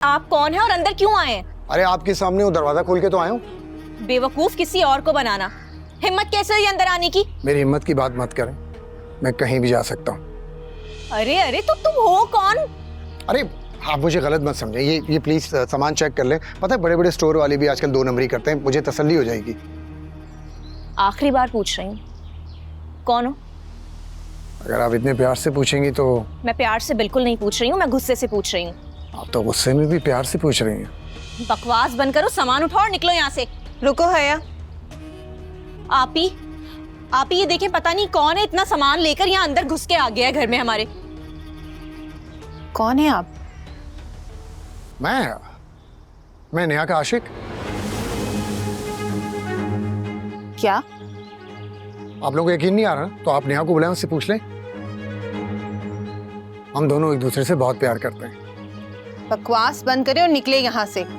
आप कौन है और अंदर क्यों आए हैं? अरे आपके सामने वो दरवाजा खोल के तो आया हूँ। बेवकूफ किसी और को बनाना। हिम्मत कैसे हुई अंदर आने की? मेरी हिम्मत की बात मत करें, मैं कहीं भी जा सकता हूँ। अरे अरे तो तुम हो कौन? अरे आप मुझे गलत मत समझे, ये प्लीज सामान चेक कर ले। पता है बड़े बड़े स्टोर वाले भी आजकल 2 नंबरी करते हैं, मुझे तसल्ली हो जाएगी। आखिरी बार पूछ रही हूँ, कौन हो? अगर आप इतने प्यार से पूछेंगी तो। मैं प्यार से बिल्कुल नहीं पूछ रही हूँ, मैं गुस्से से पूछ रही हूँ। आप तो गुस्से में भी प्यार से पूछ रही हैं। बकवास बंद करो, सामान उठाओ और निकलो यहाँ से। रुको हया, आप ही ये देखें, पता नहीं कौन है इतना सामान लेकर यहाँ अंदर घुस के आ गया है घर में हमारे। कौन है आप? मैं नेहा का आशिक। क्या? आप लोगों को यकीन नहीं आ रहा तो आप नेहा को बुलाएं, उससे पूछ लें। हम दोनों एक दूसरे से बहुत प्यार करते हैं। बकवास बंद करें और निकले यहाँ से।